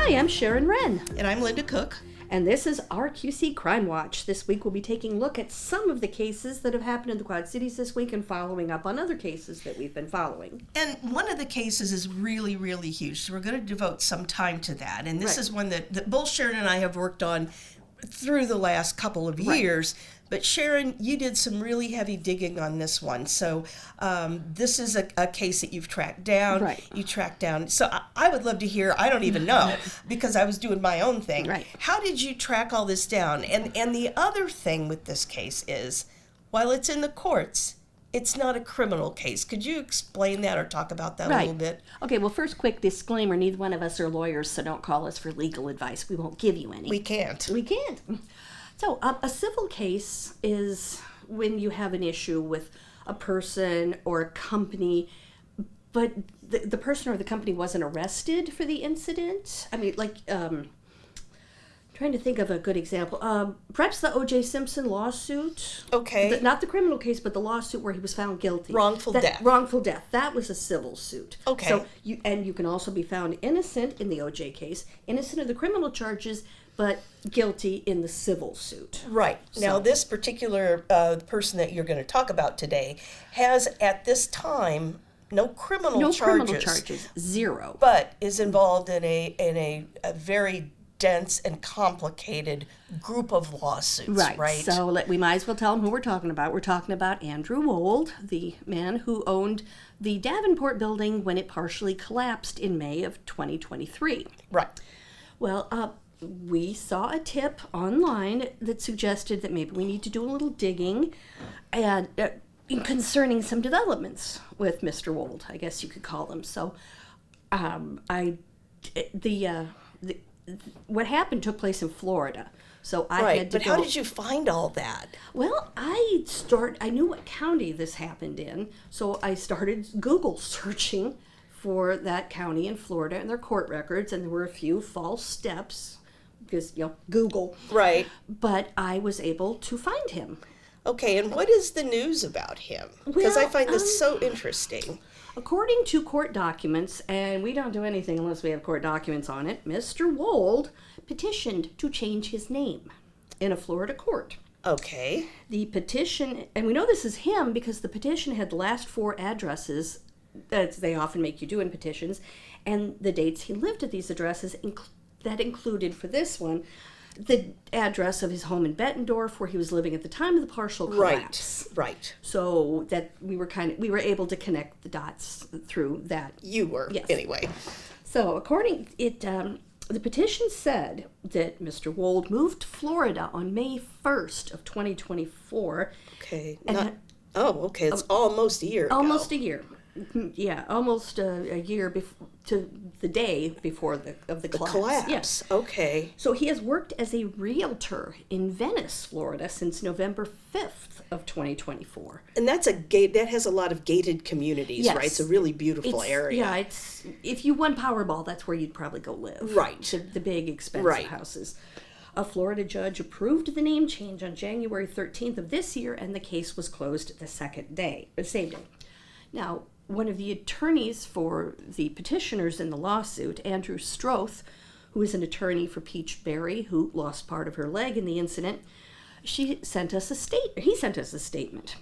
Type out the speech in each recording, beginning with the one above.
Hi, I'm Sharon Wren. And I'm Linda Cook. And this is RQC Crime Watch. This week we'll be taking a look at some of the cases that have happened in the Quad Cities this week and following up on other cases that we've been following. And one of the cases is really, really huge, so we're going to devote some time to that. And this is one that both Sharon and I have worked on through the last couple of years. But Sharon, you did some really heavy digging on this one. So this is a case that you've tracked down. Right. You tracked down. So I would love to hear, I don't even know, because I was doing my own thing. Right. How did you track all this down? And the other thing with this case is, while it's in the courts, it's not a criminal case. Could you explain that or talk about that a little bit? Okay, well, first, quick disclaimer. Neither one of us are lawyers, so don't call us for legal advice. We won't give you any. We can't. We can't. So a civil case is when you have an issue with a person or a company, but the person or the company wasn't arrested for the incident. I mean, like, trying to think of a good example. Perhaps the O.J. Simpson lawsuit. Okay. Not the criminal case, but the lawsuit where he was found guilty. Wrongful death. Wrongful death. That was a civil suit. Okay. So you can also be found innocent in the O.J. case, innocent of the criminal charges, but guilty in the civil suit. Right. Now, this particular person that you're going to talk about today has, at this time, no criminal charges. No criminal charges. Zero. But is involved in a very dense and complicated group of lawsuits, right? So we might as well tell them who we're talking about. We're talking about Andrew Wold, the man who owned the Davenport building when it partially collapsed in May of 2023. Right. Well, we saw a tip online that suggested that maybe we need to do a little digging and concerning some developments with Mr. Wold, I guess you could call them. So, what happened took place in Florida. So I had to go. But how did you find all that? Well, I knew what county this happened in, so I started Google searching for that county in Florida and their court records, and there were a few false steps because, Google. Right. But I was able to find him. Okay, and what is the news about him? Because I find this so interesting. According to court documents, and we don't do anything unless we have court documents on it, Mr. Wold petitioned to change his name in a Florida court. Okay. The petition, and we know this is him because the petition had the last four addresses that they often make you do in petitions, and the dates he lived at these addresses that included, for this one, the address of his home in Bettendorf where he was living at the time of the partial collapse. Right. So that we were able to connect the dots through that. You were, yes. Anyway. So the petition said that Mr. Wold moved to Florida on May 1st of 2024. Okay. Okay. It's almost a year ago. Almost a year. Yeah, almost a year to the day before the collapse. Yes. Okay. So he has worked as a realtor in Venice, Florida, since November 5th of 2024. And that has a lot of gated communities, yes. Right? It's a really beautiful area. Yeah, if you won Powerball, that's where you'd probably go live. Right. The big, expensive houses. A Florida judge approved the name change on January 13th of this year, and the case was closed the same day. Now, one of the attorneys for the petitioners in the lawsuit, Andrew Stroth, who is an attorney for Peach Berry, who lost part of her leg in the incident, he sent us a statement.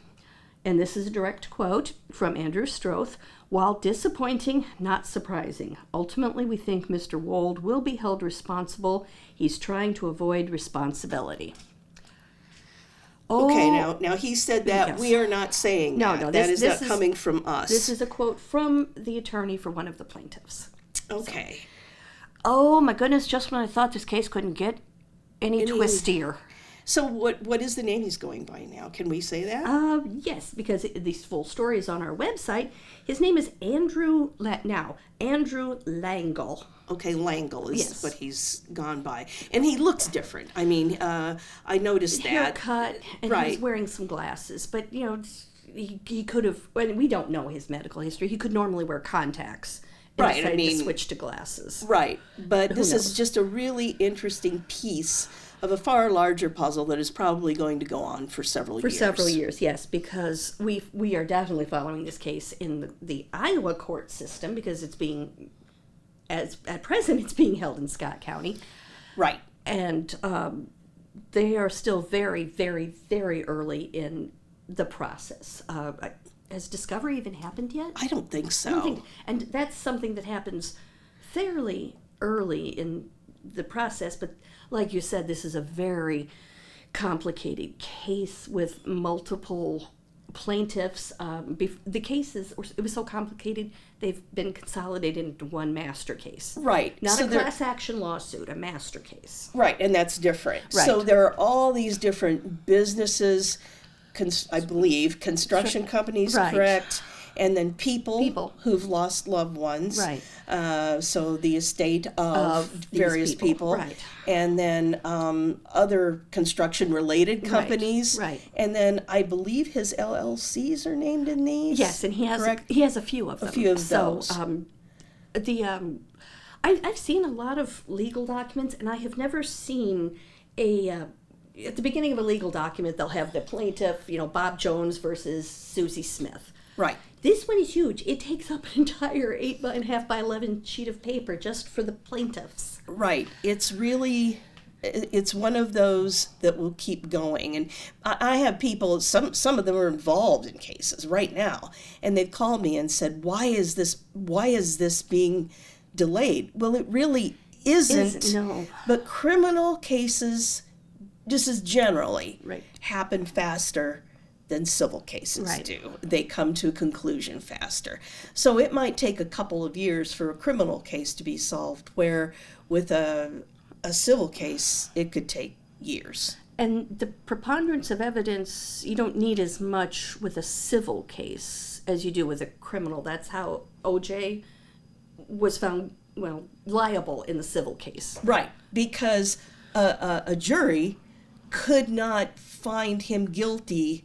And this is a direct quote from Andrew Stroth. While disappointing, not surprising. Ultimately, we think Mr. Wold will be held responsible. He's trying to avoid responsibility. Okay, now he said that. Yes. We are not saying that. No, that is not coming from us. This is a quote from the attorney for one of the plaintiffs. Okay. Oh my goodness, just when I thought this case couldn't get any twistier. So what is the name he's going by now? Can we say that? Yes, because the full story is on our website. His name is Andrew Langle. Okay, Langle is what he's gone by. And he looks different. I mean, I noticed that. Haircut, and he's wearing some glasses. But, he could have, we don't know his medical history. He could normally wear contacts. Right, to switch to glasses. Right, but this is just a really interesting piece of a far larger puzzle that is probably going to go on for several years. For several years, yes, because we are definitely following this case in the Iowa court system because it's being at present, it's being held in Scott County. Right. And they are still very, very, very early in the process. Has discovery even happened yet? I don't think so. I don't think, and that's something that happens fairly early in the process. But like you said, this is a very complicated case with multiple plaintiffs. The cases, it was so complicated, they've been consolidated into one master case. Right. Not So a there- class action lawsuit, a master case. Right, and that's different. Right. So there are all these different businesses, I believe, construction companies, Right. correct? And then people who've lost loved ones. Right. So the estate of these various people. Right. And then other construction-related companies. Right. And then I believe his LLCs are named in these. Yes, and he has correct? a few of them. A few of those. So I've seen a lot of legal documents, and I have never seen at the beginning of a legal document, they'll have the plaintiff, Bob Jones versus Susie Smith. Right. This one is huge. It takes up an entire 8.5 by 11 sheet of paper just for the plaintiffs. Right. It's one of those that will keep going. And I have people, some of them are involved in cases right now, and they've called me and said, why is this being delayed? Well, it really isn't. No. But criminal cases, just as generally, Right. happen faster than civil cases Right. do. They come to a conclusion faster. So it might take a couple of years for a criminal case to be solved, where with a civil case, it could take years. And the preponderance of evidence, you don't need as much with a civil case as you do with a criminal. That's how O.J. was found, liable in the civil case. Right, because a jury could not find him guilty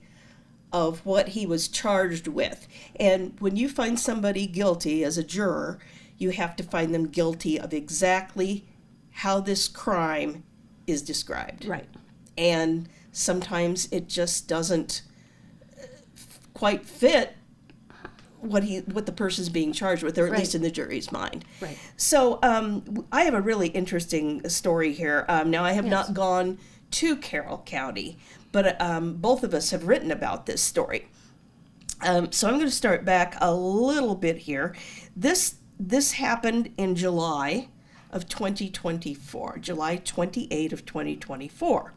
of what he was charged with. And when you find somebody guilty as a juror, you have to find them guilty of exactly how this crime is described. Right. And sometimes it just doesn't quite fit what the person's being charged with, or at Right. least in the jury's mind. Right. So I have a really interesting story here. Now, I have not gone to Carroll County, but both of us have written about this story. So I'm going to start back a little bit here. This happened in July of 2024, July 28 of 2024.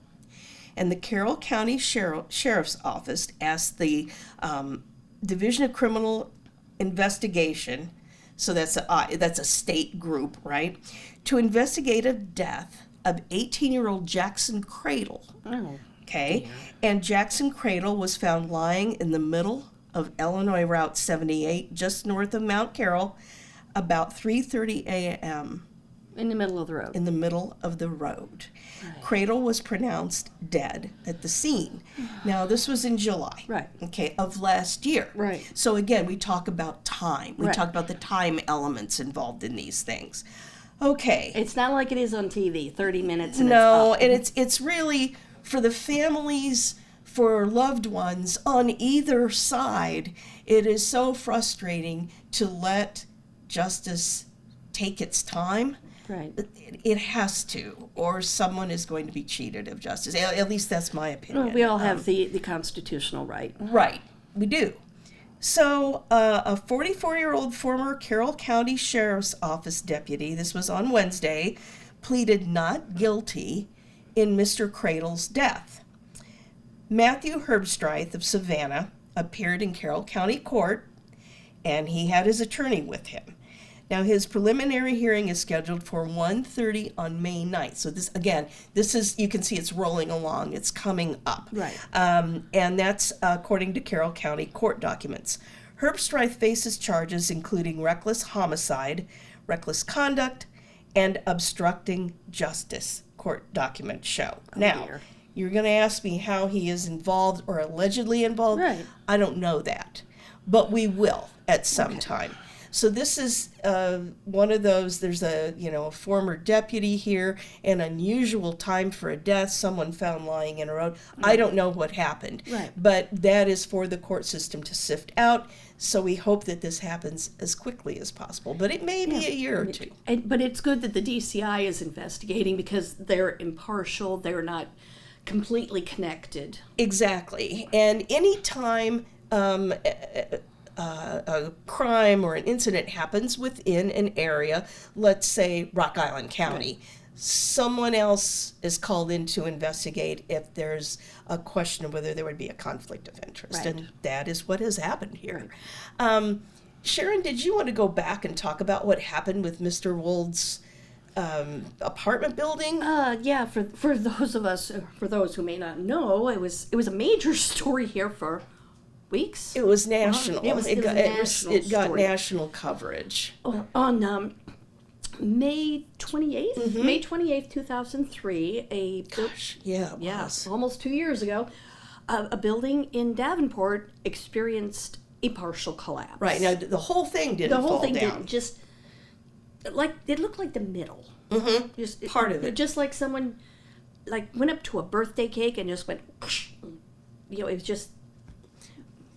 And the Carroll County Sheriff's Office asked the Division of Criminal Investigation, so that's a state group, right, to investigate a death of 18-year-old Jackson Cradle. Oh. Okay, and Jackson Cradle was found lying in the middle of Illinois Route 78, just north of Mount Carroll, about 3:30 a.m. In the middle of the road. in the middle of the road. Right. Cradle was pronounced dead at the scene. Now, this was in July, Right. okay, of last year. Right. So again, we talk about time. We Right. talk about the time elements involved in these things. Okay. It's not like it is on TV, 30 minutes and No, it's up. and it's really for the families, for loved ones on either side. It is so frustrating to let justice take its time. Right. It has to, or someone is going to be cheated of justice. At least that's my opinion. Well, we all have the constitutional right. Right, we do. So, a 44-year-old former Carroll County Sheriff's Office deputy, this was on Wednesday, pleaded not guilty in Mr. Cradle's death. Matthew Herbstreit of Savannah appeared in Carroll County Court, and he had his attorney with him. Now, his preliminary hearing is scheduled for 1:30 on May 9th. So this is, you can see it's rolling along. It's coming up. Right. And that's according to Carroll County court documents. Herbstreit faces charges including reckless homicide, reckless conduct, and obstructing justice, court documents show. Now, dear. you're going to ask me how he is involved or allegedly involved. Right. I don't know that, but we will at some time. So this is one of those, there's a former deputy here, an unusual time for a death, someone found lying in a road. I don't know what happened. Right. But that is for the court system to sift out. So we hope that this happens as quickly as possible. But it may be a year or two. But it's good that the DCI is investigating because they're impartial. They're not completely connected. Exactly. And any time a crime or an incident happens within an area, let's say Rock Island County, someone else is called in to investigate if there's a question of whether there would be a conflict of interest. Right. And that is what has happened here. Sharon, did you want to go back and talk about what happened with Mr. Wold's apartment building? Yeah, for those who may not know, it was a major story here for weeks. It was national. It got story. national coverage. On May 28th, Mm-hmm. May 28th, 2003, Yeah, it was. almost 2 years ago, a building in Davenport experienced a partial collapse. Right, now the whole thing didn't The whole fall thing down. didn't, just like it looked like the middle. Mm-hmm. Just Part of it. just like someone went up to a birthday cake and just went, it was just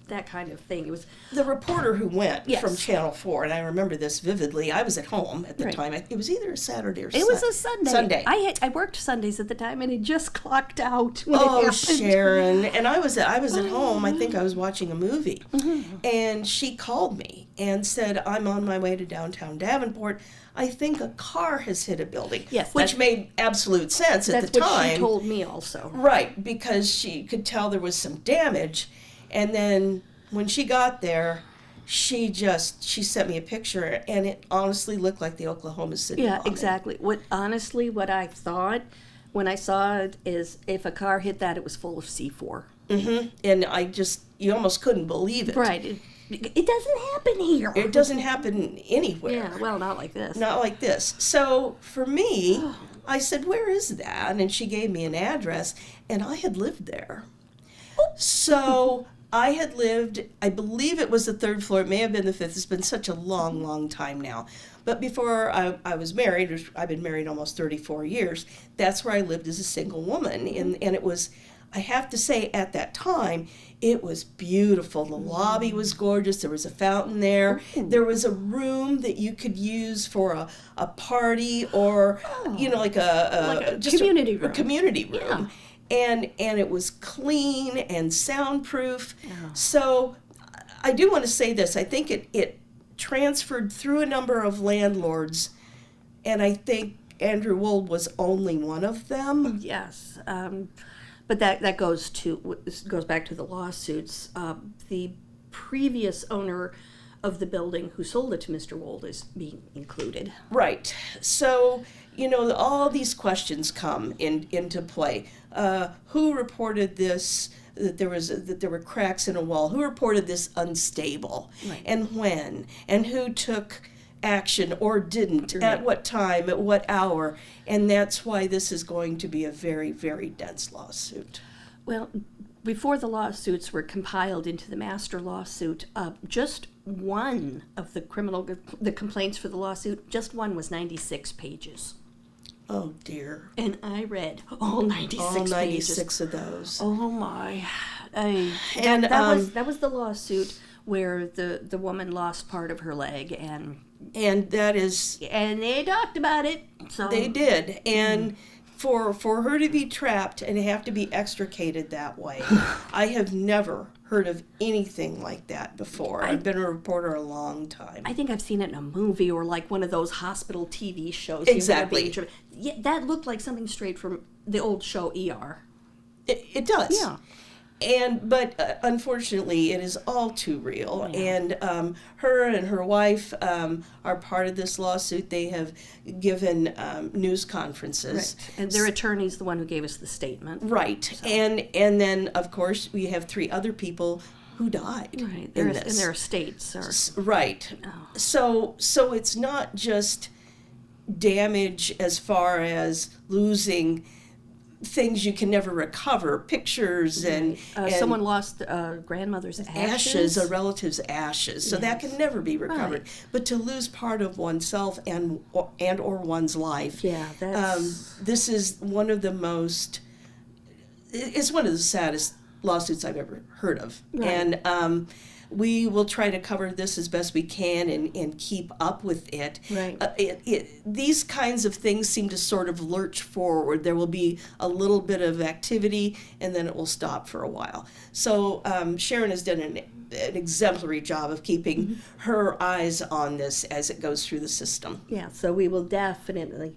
that kind of thing. It was The reporter who went Yes. from Channel 4, and I remember this vividly, I was at home at the Right. time. It was either a Saturday or It was a Sunday. Sunday. I worked Sundays at the time, and it just clocked out when it Oh, happened. Sharon. And I was at home. I think I was watching a movie. Mm-hmm. And she called me and said, I'm on my way to downtown Davenport. I think a car has hit a building. Yes, Which made absolute sense at That's the what time. she told me also. Right, because she could tell there was some damage. And then when she got there, she sent me a picture, and it honestly looked like the Oklahoma City Yeah, bombing. exactly. What I thought when I saw it is if a car hit that, it was full of C4. Mm-hmm. And you almost couldn't believe it. Right. It doesn't happen here. It doesn't happen anywhere. Yeah, well, not like this. Not like this. So for me, I said, where is that? And she gave me an address, and I had lived there. So I had lived, I believe it was the third floor, it may have been the fifth. It's been such a long, long time now. But before I was married, I've been married almost 34 years, that's where I lived as a single woman. And it was, I have to say, at that time, it was beautiful. The lobby was gorgeous. There was a fountain there. There was a room that you could use for a party or, like a community room. A community room. Yeah. And it was clean and soundproof. So I do want to say this. I think it transferred through a number of landlords, and I think Andrew Wold was only one of them. Yes, but that goes back to the lawsuits. The previous owner of the building who sold it to Mr. Wold is being included. Right. So, all these questions come into play. Who reported this? That there were cracks in a wall. Who reported this unstable? Right. And when? And who took action or didn't? Right. At what time? At what hour? And that's why this is going to be a very, very dense lawsuit. Well, before the lawsuits were compiled into the master lawsuit, just one of the complaints for the lawsuit, just one was 96 pages. Oh dear. And I read all 96 All 96 pages. of those. Oh my. And, that was the lawsuit where the woman lost part of her leg and that is, they talked about it. So they did. And for her to be trapped and have to be extricated that way, I have never heard of anything like that before. I've been a reporter a long time. I think I've seen it in a movie or like one of those hospital TV shows. Exactly. Yeah, that looked like something straight from the old show ER. It does. Yeah. But unfortunately, it is all too real. Yeah. And her and her wife are part of this lawsuit. They have given news conferences. Right. And their attorney's the one who gave us the statement. Right. So. And then, of course, we have 3 other people who died Right. in And this. their estates are. Right. Oh. So it's not just damage as far as losing things you can never recover, pictures and someone lost grandmother's ashes. a relative's ashes, so that can never be recovered. Right. But to lose part of oneself and or one's life, this is one of the most. It's one of the saddest lawsuits I've ever heard of, Right. and we will try to cover this as best we can and keep up with it. Right. These kinds of things seem to sort of lurch forward. There will be a little bit of activity, and then it will stop for a while. So Sharon has done an exemplary job of keeping her eyes on this as it goes through the system. Yeah, so we will definitely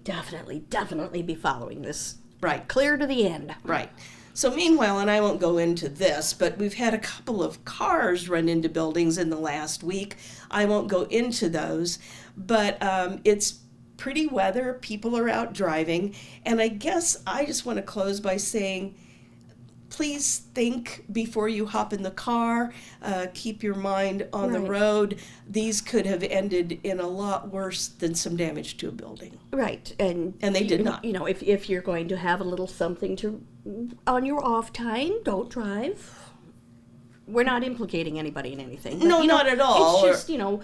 be following this Right. clear to the end. Right. So meanwhile, and I won't go into this, but we've had a couple of cars run into buildings in the last week. I won't go into those, but it's pretty weather. People are out driving. And I guess I just want to close by saying, please think before you hop in the car. Keep your mind on the Right. road. These could have ended in a lot worse than some damage to a building. Right, and they did not. You know, if you're going to have a little something to on your off time, don't drive. We're not implicating anybody in anything. But, No, not at all. It's just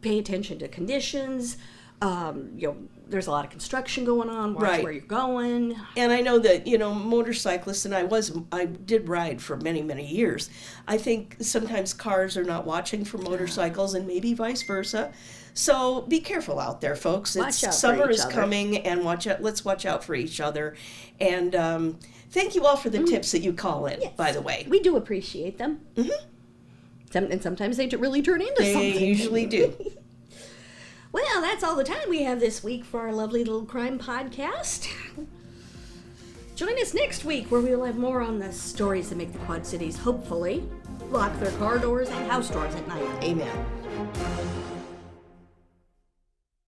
pay attention to conditions. There's a lot of construction going on. Watch Right. where you're going. And I know that, motorcyclists, and I did ride for many, many years. I think sometimes cars are not watching for motorcycles and maybe vice versa. So be careful out there, folks. Watch out for Summer each is other. coming, and let's watch out for each other. And thank you all for the tips that you call in, by the way. We do appreciate them. Mm-hmm. And sometimes they really turn into something. They usually do. Well, that's all the time we have this week for our lovely little crime podcast. Join us next week where we will have more on the stories that make the Quad Cities, hopefully, lock their car doors and house doors at night. Amen.